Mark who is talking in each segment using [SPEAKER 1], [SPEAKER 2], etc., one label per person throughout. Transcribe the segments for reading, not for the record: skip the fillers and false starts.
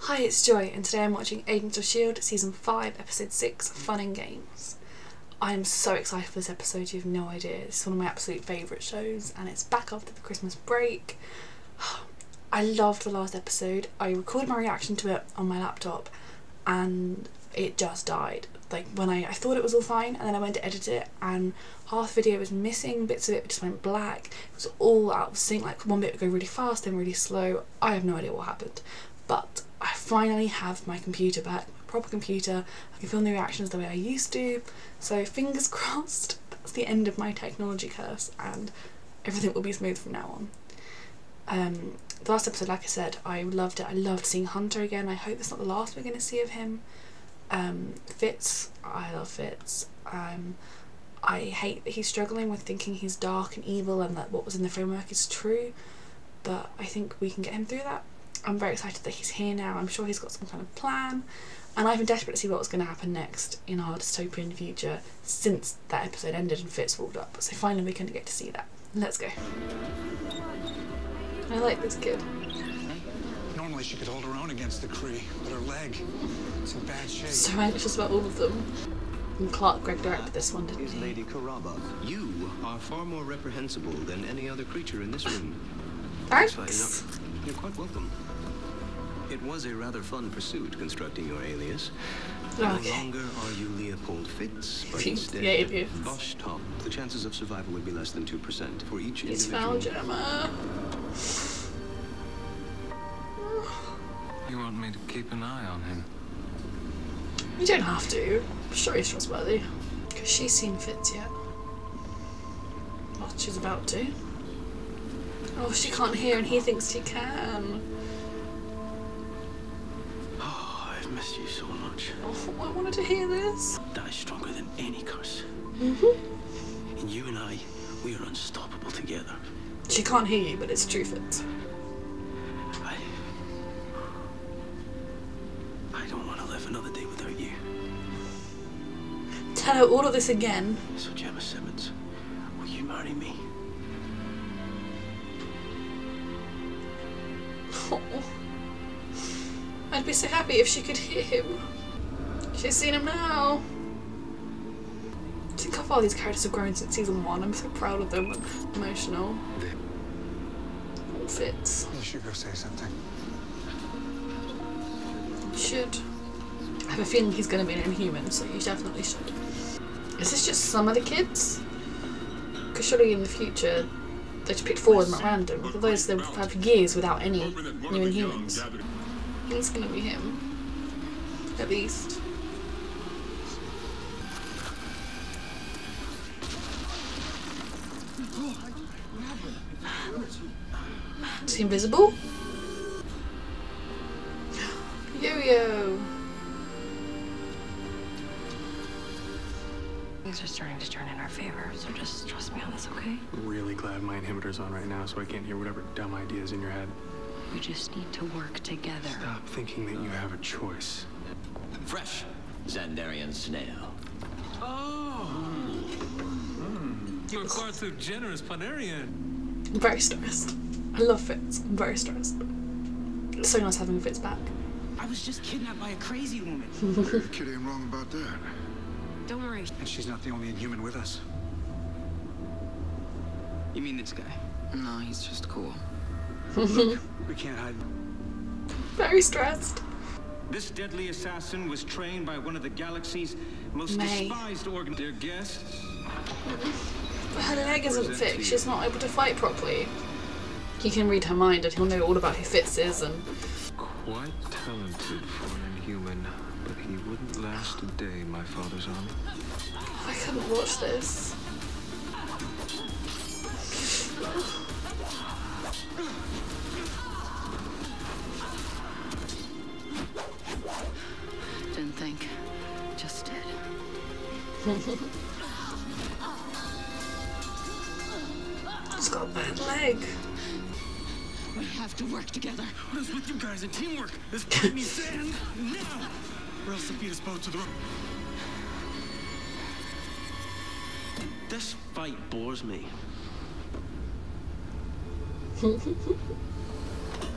[SPEAKER 1] Hi, it's Joy, and today I'm watching Agents of S.H.I.E.L.D. Season 5, Episode 6, Fun and Games. I am so excited for this episode, you have no idea. It's one of my absolute favourite shows, and it's back after the Christmas break. I loved the last episode. I recorded my reaction to it on my laptop, and it just died. Like, when I thought it was all fine, and then I went to edit it, and half the video was missing, bits of it just went black. It was all out of sync, like one bit would go really fast, then really slow. I have no idea what happened. But I finally have my computer back, my proper computer. I can film the reactions the way I used to, so fingers crossed that's the end of my technology curse and everything will be smooth from now on. The last episode, like I said, I loved it. I loved seeing Hunter again. I hope it's not the last we're going to see of him. Fitz, I love Fitz. I hate that he's struggling with thinking he's dark and evil and that what was in the framework is true, but I think we can get him through that. I'm very excited that he's here now. I'm sure he's got some kind of plan, and I've been desperate to see what was going to happen next in our dystopian future since that episode ended and Fitz walked up. So finally we're going to get to see that. Let's go. I like this kid.
[SPEAKER 2] Normally she could hold her own against the Kree, but her leg, it's in bad shape.
[SPEAKER 1] So anxious about all of them. And Clark Gregg directed this one, didn't he?
[SPEAKER 3] Lady Karaba. You are far more reprehensible than any other creature in this room.
[SPEAKER 1] Thanks.
[SPEAKER 3] You're quite welcome. It was a rather fun pursuit constructing your alias. No longer are you Leopold Fitz, but instead Bosch Top. The chances of survival would be less than 2% for each individual.
[SPEAKER 1] He's found Gemma.
[SPEAKER 4] You want me to keep an eye on him?
[SPEAKER 1] You don't have to. I'm sure he's trustworthy. Because she's seen Fitz yet. Well, she's about to. Oh, she can't hear and he thinks she can.
[SPEAKER 3] Oh, I've missed you so much.
[SPEAKER 1] Oh, I wanted to hear this.
[SPEAKER 3] That is stronger than any curse. And you and I, we are unstoppable together.
[SPEAKER 1] She can't hear you, but it's true, Fitz.
[SPEAKER 3] I don't want to live another day without you.
[SPEAKER 1] Tell her all of this again.
[SPEAKER 3] So, Gemma Simmons, will you marry me?
[SPEAKER 1] Oh. I'd be so happy if she could hear him. She's seen him now. Think how far these characters have grown since season 1. I'm so proud of them and emotional. All Fitz.
[SPEAKER 2] You should go say something.
[SPEAKER 1] You should. I have a feeling he's going to be an Inhuman, so you definitely should. Is this just some of the kids? Because surely in the future they just picked 4 of them at random. Otherwise they've had years without any new Inhumans. He's gonna be him. At least. Is he invisible? Yo-yo!
[SPEAKER 5] Things are starting to turn in our favor, so just trust me on this, okay?
[SPEAKER 6] I'm really glad my inhibitor's on right now so I can't hear whatever dumb ideas in your head.
[SPEAKER 5] We just need to work together.
[SPEAKER 6] Stop thinking that you have a choice.
[SPEAKER 7] Fresh Xandarian snail.
[SPEAKER 4] Oh! You're far too generous, Panarian.
[SPEAKER 1] I'm very stressed. I love Fitz. I'm very stressed. It's so nice having Fitz back.
[SPEAKER 8] I was just kidnapped by a crazy woman.
[SPEAKER 2] The kid ain't wrong about that.
[SPEAKER 5] Don't worry.
[SPEAKER 2] And she's not the only Inhuman with us.
[SPEAKER 8] You mean this guy? No, he's just cool.
[SPEAKER 2] Look, we can't hide.
[SPEAKER 1] Very stressed.
[SPEAKER 9] This deadly assassin was trained by one of the galaxy's most despised organs. Dear guests.
[SPEAKER 1] But her leg isn't fixed. She's not able to fight properly. He can read her mind and he'll know all about who Fitz is and...
[SPEAKER 4] Quite talented for an Inhuman, but he wouldn't last a day, my father's army.
[SPEAKER 1] I couldn't watch this.
[SPEAKER 5] Didn't think. Just did.
[SPEAKER 1] She's got a bad leg.
[SPEAKER 8] We have to work together.
[SPEAKER 2] What is with you guys in teamwork? This point needs to end now, or else they'll beat us both to the road.
[SPEAKER 3] This fight bores me.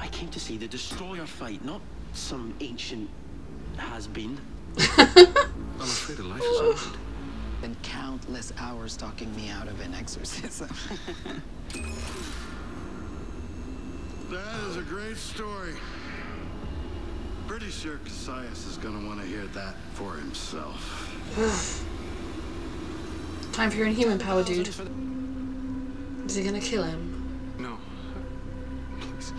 [SPEAKER 3] I came to see the Destroyer fight, not
[SPEAKER 10] some ancient has-been.
[SPEAKER 3] I'm afraid a life is old.
[SPEAKER 8] Been countless hours talking me out of an exorcism.
[SPEAKER 11] That is a great story. Pretty sure Cassius is gonna want to hear that for himself.
[SPEAKER 1] Time for your inhuman power, dude. Is he gonna kill him?
[SPEAKER 6] No. Please.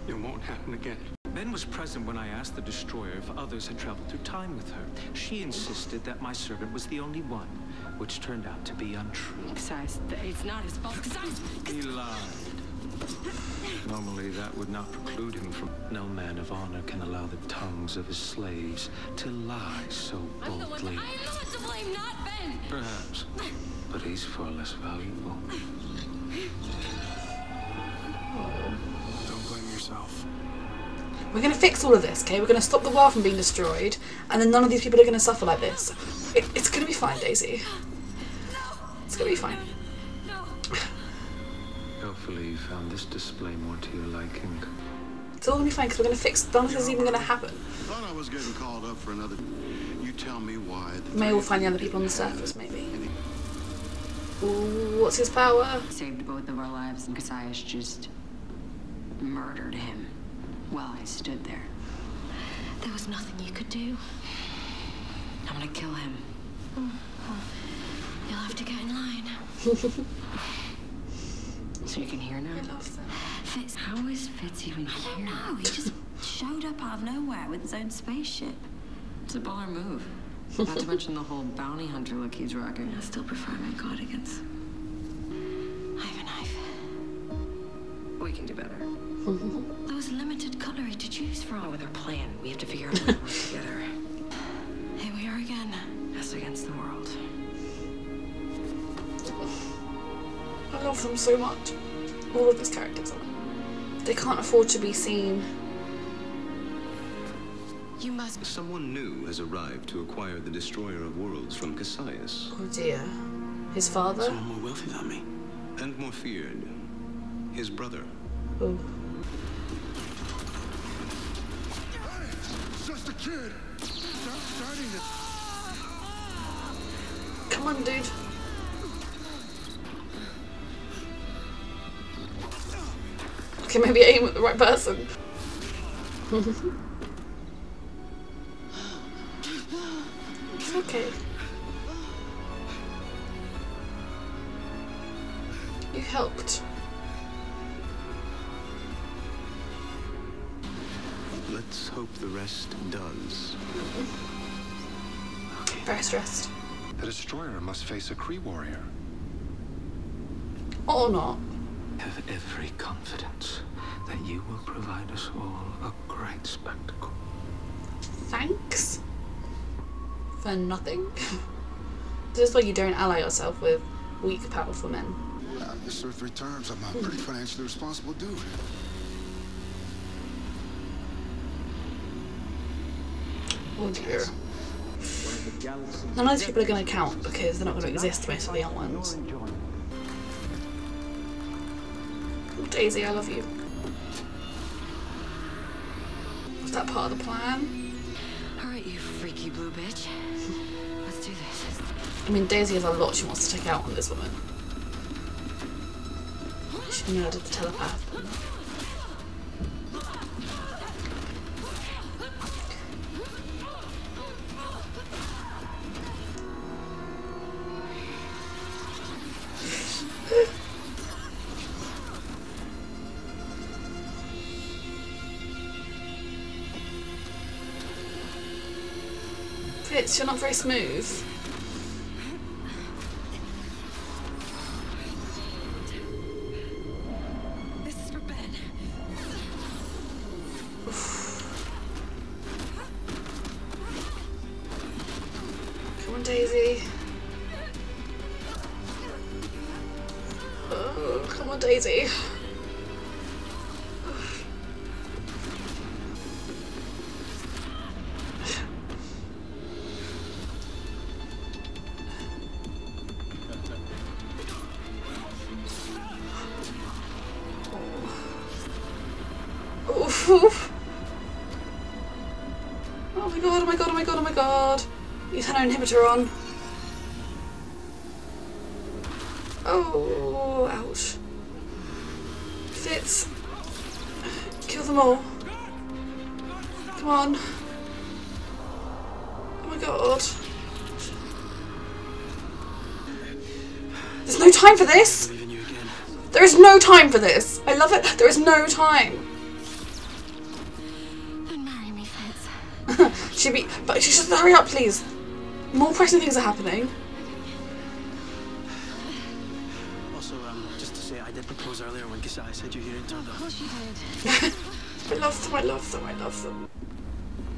[SPEAKER 6] It won't happen again.
[SPEAKER 9] Ben was present when I asked the Destroyer if others had traveled through time with her. She insisted that my servant was the only one, which turned out to be untrue.
[SPEAKER 5] Besides, it's not his fault.
[SPEAKER 9] He lied. Normally, that would not preclude him from... No man of honor can allow the tongues of his slaves to lie so boldly.
[SPEAKER 5] I'm the one to blame, not Ben!
[SPEAKER 9] Perhaps. But he's far less valuable.
[SPEAKER 6] Don't blame yourself.
[SPEAKER 1] We're going to fix all of this, okay? We're going to stop the world from being destroyed, and then none of these people are going to suffer like this. It's going to be fine, Daisy. It's going to be fine.
[SPEAKER 9] Hopefully you found this display more to your liking.
[SPEAKER 1] It's all going to be fine, because we're going to fix... None of this is even going to happen.
[SPEAKER 11] Thought I was getting called up for another... You tell me why...
[SPEAKER 1] Maybe we'll find the other people on the surface, maybe. Ooh, what's his power?
[SPEAKER 5] Saved both of our lives, and Cassius just murdered him while I stood there. There was nothing you could do. I'm gonna kill him. You'll have to get in line. So you can hear now?
[SPEAKER 1] I love them.
[SPEAKER 5] Fitz, how is Fitz even here? I don't know. He just showed up out of nowhere with his own spaceship. It's a baller move. Not to mention the whole bounty hunter look he's rocking. I still prefer my cardigans. I have a knife. We can do better. There was limited cutlery to choose from. With our plan, we have to figure out how to work together. Here we are again. Us against the world.
[SPEAKER 1] I love them so much. All of these characters. They can't afford to be seen.
[SPEAKER 5] You must...
[SPEAKER 3] Someone new has arrived to acquire the Destroyer of Worlds from Cassius.
[SPEAKER 1] Oh dear. His father?
[SPEAKER 10] Someone more wealthy than me.
[SPEAKER 3] And more feared. His brother.
[SPEAKER 1] Oh.
[SPEAKER 11] It's just a kid. Stop starting it.
[SPEAKER 1] Come on, dude. Okay, maybe aim at the right person. It's okay. You helped.
[SPEAKER 3] Let's hope the rest does.
[SPEAKER 1] Very stressed.
[SPEAKER 2] The Destroyer must face a Kree warrior.
[SPEAKER 1] Or not.
[SPEAKER 9] Have every confidence that you will provide us all a great spectacle.
[SPEAKER 1] Thanks. For nothing. This is why you don't ally yourself with weak, powerful men.
[SPEAKER 11] After served 3 terms, I'm a pretty financially responsible dude.
[SPEAKER 1] Oh dear. None of these people are going to count because they're not going to exist, most of the young ones. Oh, Daisy, I love you. Was that part of the plan?
[SPEAKER 5] Alright, you freaky blue bitch. Let's do this.
[SPEAKER 1] I mean, Daisy has a lot she wants to take out on this woman. She murdered the telepath. Fitz, you're not very smooth.
[SPEAKER 5] This is for Ben.
[SPEAKER 1] Come on, Daisy. Oh, come on, Daisy. Oof. god, oh my god, oh my god, oh my god. You turn our inhibitor on. Oh, ouch. Fitz. Kill them all. Come on. Oh my god. There's no time for this! There is no time for this! I love it! There is no time!
[SPEAKER 5] Don't marry me, Fitz.
[SPEAKER 1] But she should hurry up, please. More pressing things are happening.
[SPEAKER 10] Also, just to say, I did propose earlier when Kasai said you're here and turned up.
[SPEAKER 5] Of course you did.
[SPEAKER 1] I love them, I love them, I love them.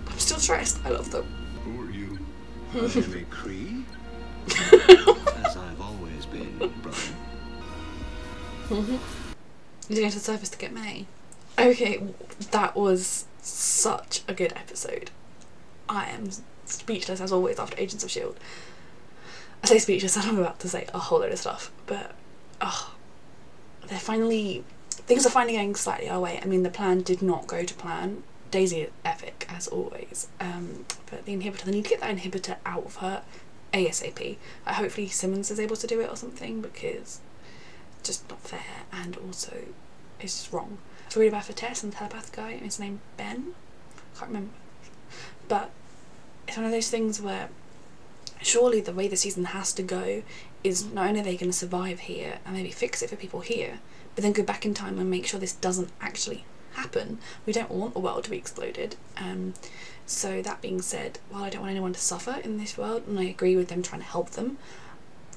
[SPEAKER 1] I'm still stressed, I love them.
[SPEAKER 3] Who are you? I am a Cree? As I've always been, brother.
[SPEAKER 1] You're going to the surface to get May. Okay, that was such a good episode. I am speechless as always after Agents of S.H.I.E.L.D. I say speechless and I'm about to say a whole load of stuff, but they're finally, things are finally going slightly our way. I mean, the plan did not go to plan. Daisy is epic as always, but the inhibitor, they need to get that inhibitor out of her ASAP. Hopefully Simmons is able to do it or something, because it's just not fair, and also it's just wrong. I feel really bad for Tess and the telepath guy, his name Ben? I can't remember. But it's one of those things where surely the way the season has to go is not only are they going to survive here and maybe fix it for people here, but then go back in time and make sure this doesn't actually happen. We don't want the world to be exploded. So that being said, while I don't want anyone to suffer in this world, and I agree with them trying to help them,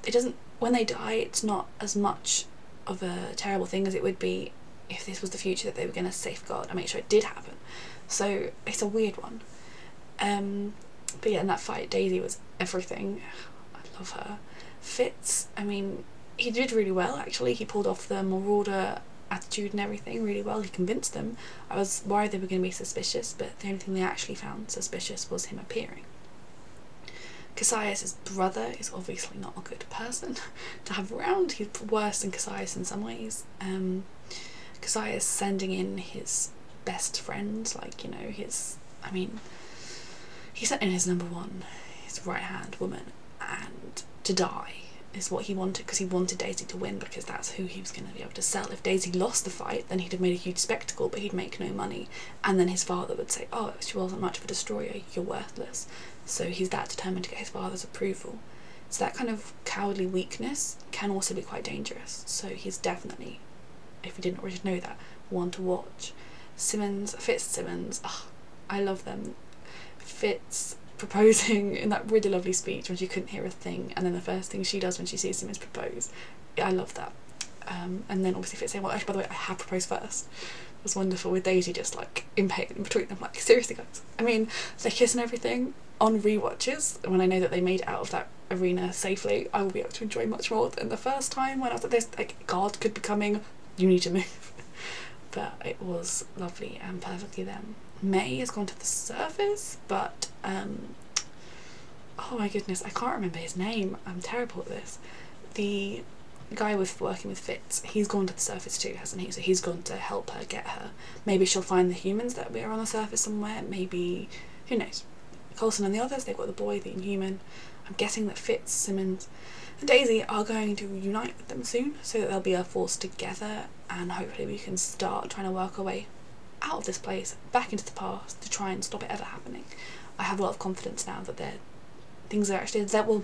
[SPEAKER 1] it doesn't, when they die, it's not as much of a terrible thing as it would be if this was the future that they were going to safeguard and make sure it did happen. So it's a weird one. But yeah, in that fight, Daisy was everything. I love her. Fitz, I mean, he did really well actually. He pulled off the marauder attitude and everything really well. He convinced them. I was worried they were going to be suspicious, but the only thing they actually found suspicious was him appearing. Cassius' brother is obviously not a good person to have around. He's worse than Cassius in some ways. Cassius sending in his best friend, like, you know, he sent in his number one, his right hand woman, and to die is what he wanted, because he wanted Daisy to win, because that's who he was going to be able to sell. If Daisy lost the fight, then he'd have made a huge spectacle, but he'd make no money, and then his father would say, oh, she wasn't much of a destroyer, you're worthless. So he's that determined to get his father's approval. So that kind of cowardly weakness can also be quite dangerous. So he's definitely, if you didn't already know that, one to watch. Fitzsimmons, I love them. Fitz proposing in that really lovely speech when she couldn't hear a thing, and then the first thing she does when she sees him is propose. I love that. And then obviously Fitz saying, well, actually, by the way, I have proposed first. It was wonderful, with Daisy just like impaled in between them, like, seriously guys. I mean, they kiss and everything on rewatches, when I know that they made it out of that arena safely, I will be able to enjoy much more than the first time when I was like, this, like, God could be coming, you need to move. But it was lovely and perfectly them. May has gone to the surface, but oh my goodness, I can't remember his name. I'm terrible at this. The guy working with Fitz, he's gone to the surface too, hasn't he? So he's gone to help her get her. Maybe she'll find the humans that are on the surface somewhere. Maybe, who knows? Coulson and the others, they've got the boy, the Inhuman. I'm guessing that Fitz, Simmons and Daisy are going to unite with them soon, so that they'll be a force together, and hopefully we can start trying to work our way out of this place, back into the past, to try and stop it ever happening. I have a lot of confidence now that things aren't going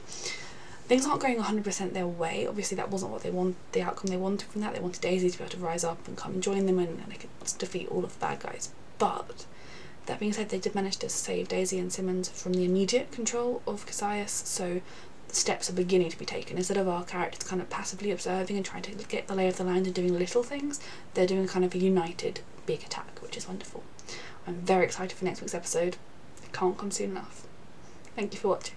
[SPEAKER 1] 100% their way. Obviously that wasn't what they want, the outcome they wanted from that. They wanted Daisy to be able to rise up and come and join them, and they could defeat all of the bad guys. But that being said, they did manage to save Daisy and Simmons from the immediate control of Cassius, so the steps are beginning to be taken. Instead of our characters kind of passively observing and trying to get the lay of the land and doing little things, they're doing kind of a united big attack, which is wonderful. I'm very excited for next week's episode. It can't come soon enough. Thank you for watching.